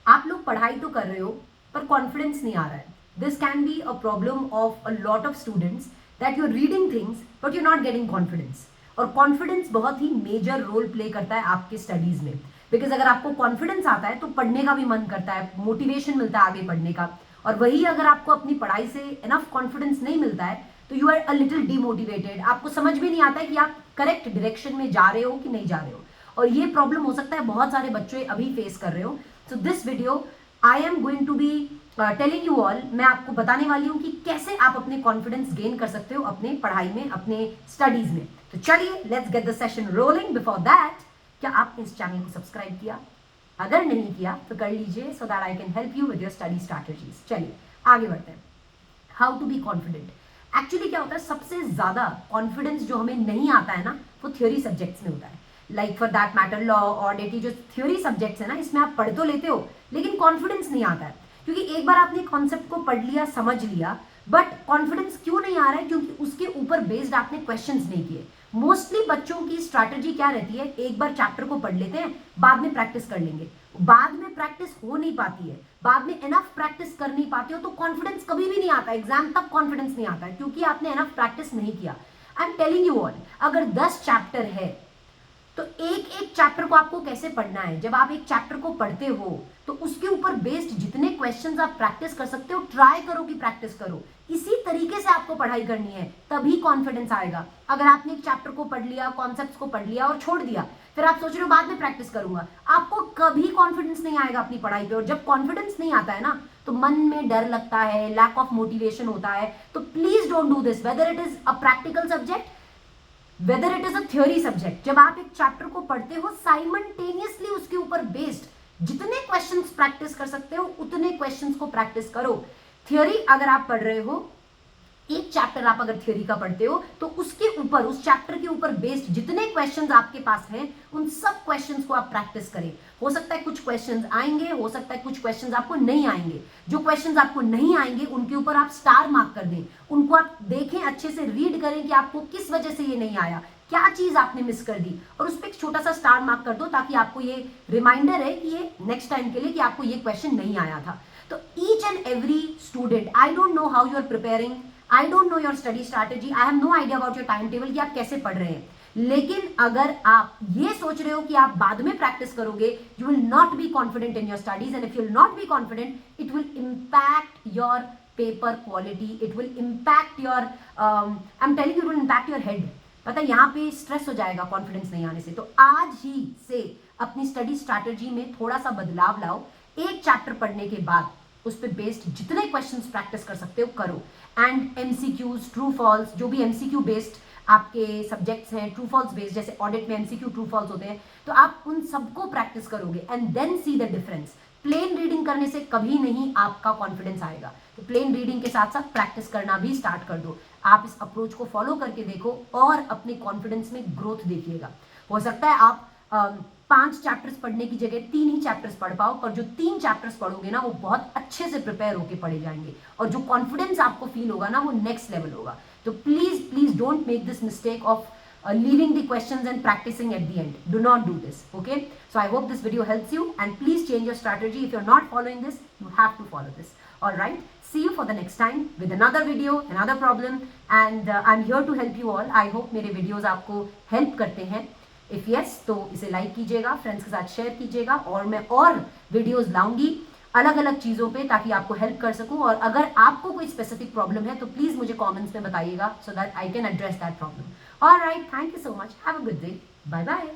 आप लोग पढ़ाई तो कर रहे हो पर कॉन्फिडेंस नहीं आ रहा है. This can be a problem of a lot of students that you are reading things but you not getting confidence. और कॉन्फिडेंस बहुत ही मेजर रोल प्ले करता है आपके स्टडीज में. बिकॉज अगर आपको कॉन्फिडेंस आता है तो पढ़ने का भी मन करता है, मोटिवेशन मिलता है आगे पढ़ने का. और वही अगर आपको अपनी पढ़ाई से इनफ कॉन्फिडेंस नहीं मिलता है तो you are a little demotivated. आपको समझ में नहीं आता है कि आप करेक्ट डायरेक्शन में जा रहे हो कि नहीं जा रहे हो. और ये प्रॉब्लम हो सकता है बहुत सारे बच्चे अभी फेस कर रहे हो. So this video I am going to be telling you all, मैं आपको बताने वाली हूँ कि कैसे आप अपने कॉन्फिडेंस गेन कर सकते हो अपने पढ़ाई में, अपने स्टडीज में. तो चलिए let's get the session rolling. Before that, क्या आपने इस चैनल को सब्सक्राइब किया? अगर नहीं किया तो कर लीजिए so that I can help you with your study strategies. चलिए आगे बढ़ते हैं. How to be confident. Actually क्या होता है, सबसे ज्यादा कॉन्फिडेंस जो हमें नहीं आता है ना, वो थ्योरी सब्जेक्ट्स में होता है. Like for that matter law, audit, जो थ्योरी सब्जेक्ट्स है ना, इसमें आप पढ़ तो लेते हो लेकिन कॉन्फिडेंस नहीं आता है. क्योंकि एक बार आपने कॉन्सेप्ट को पढ़ लिया, समझ लिया, बट कॉन्फिडेंस क्यों नहीं आ रहा है? क्योंकि उसके ऊपर बेस्ड आपने क्वेश्चंस नहीं किए. मोस्टली बच्चों की स्ट्रैटेजी क्या रहती है, एक बार चैप्टर को पढ़ लेते हैं, बाद में प्रैक्टिस कर लेंगे. बाद में प्रैक्टिस हो नहीं पाती है, बाद में एनफ प्रैक्टिस कर नहीं पाते हो तो कॉन्फिडेंस कभी भी नहीं आता. एग्जाम तक कॉन्फिडेंस नहीं आता है क्योंकि आपने एनफ प्रैक्टिस नहीं किया. I am telling you all, अगर 10 चैप्टर है तो एक एक चैप्टर को आपको कैसे पढ़ना है. जब आप एक चैप्टर को पढ़ते हो तो उसके ऊपर बेस्ड जितने क्वेश्चंस आप प्रैक्टिस कर सकते हो, ट्राई करो कि प्रैक्टिस करो. इसी तरीके से आपको पढ़ाई करनी है, तभी कॉन्फिडेंस आएगा. अगर आपने एक चैप्टर को पढ़ लिया, कॉन्सेप्ट्स को पढ़ लिया और छोड़ दिया, फिर आप सोच रहे हो बाद में प्रैक्टिस करूंगा, आपको कभी कॉन्फिडेंस नहीं आएगा अपनी पढ़ाई पे. और जब कॉन्फिडेंस नहीं आता है ना, तो मन में डर लगता है, लैक ऑफ मोटिवेशन होता है. तो please don't do this, whether it is a practical subject, whether it is a theory subject. जब आप एक चैप्टर को पढ़ते हो, साइमल्टेनियसली उसके ऊपर बेस्ड जितने क्वेश्चंस प्रैक्टिस कर सकते हो उतने क्वेश्चंस को प्रैक्टिस करो. थ्योरी अगर आप पढ़ रहे हो, एक चैप्टर आप अगर थ्योरी का पढ़ते हो, तो उसके ऊपर, उस चैप्टर के ऊपर बेस्ड जितने क्वेश्चंस आपके पास हैं, उन सब क्वेश्चंस को आप प्रैक्टिस करें. हो सकता है कुछ क्वेश्चंस आएंगे, हो सकता है कुछ क्वेश्चंस आपको नहीं आएंगे. जो क्वेश्चंस आपको नहीं आएंगे उनके ऊपर आप स्टार मार्क कर दें, उनको आप देखें, अच्छे से रीड करें कि आपको किस वजह से ये नहीं आया, क्या चीज आपने मिस कर दी, और उस पर एक छोटा सा स्टार मार्क कर दो ताकि आपको ये रिमाइंडर है कि ये नेक्स्ट टाइम के लिए कि आपको ये क्वेश्चन नहीं आया था. तो each and every student, I don't know how you are preparing, I don't know your study strategy, I have no idea about your time table कि आप कैसे पढ़ रहे हैं. लेकिन अगर आप ये सोच रहे हो कि आप बाद में प्रैक्टिस करोगे, you will not be confident in your studies. And if you will not be confident, it will impact your paper quality, it will impact your, I am telling you, it will impact your head. पता है, यहाँ पे stress हो जाएगा confidence नहीं आने से. तो आज ही से अपनी स्टडी स्ट्रैटेजी में थोड़ा सा बदलाव लाओ. एक चैप्टर पढ़ने के बाद उस पर बेस्ड जितने क्वेश्चंस प्रैक्टिस कर सकते हो करो. एंड एमसीक्यूज, ट्रू फॉल्स, जो भी एमसीक्यू बेस्ड आपके सब्जेक्ट्स हैं, ट्रू फॉल्स बेस्ड, जैसे ऑडिट में एमसीक्यू ट्रू फॉल्स होते हैं, तो आप उन सबको प्रैक्टिस करोगे and then see the difference. Plain reading करने से कभी नहीं आपका कॉन्फिडेंस आएगा. तो प्लेन रीडिंग के साथ साथ प्रैक्टिस करना भी स्टार्ट कर दो. आप इस अप्रोच को फॉलो करके देखो और अपने कॉन्फिडेंस में ग्रोथ देखिएगा. हो सकता है आप 5 चैप्टर्स पढ़ने की जगह 3 ही चैप्टर्स पढ़ पाओ, पर जो 3 चैप्टर्स पढ़ोगे ना, वो बहुत अच्छे से प्रिपेयर होके पढ़े जाएंगे और जो कॉन्फिडेंस आपको फील होगा ना, वो नेक्स्ट लेवल होगा. तो please don't make this mistake of leaving the questions and practicing at the end. Do not do this, okay? So I hope this video helps you, and please change your strategy. If you're not following this, you have to follow this. All right, see you for the next time with another video, another problem, and I'm here to help you all. I hope मेरे videos आपको help करते हैं. If yes, तो इसे like कीजिएगा, friends के साथ share कीजिएगा, और मैं और videos लाऊंगी अलग अलग चीज़ों पे ताकि आपको हेल्प कर सकूं. और अगर आपको कोई स्पेसिफिक प्रॉब्लम है तो प्लीज़ मुझे कमेंट्स में बताइएगा, so that I can address that problem. Alright, thank you so much, have a good day, bye bye.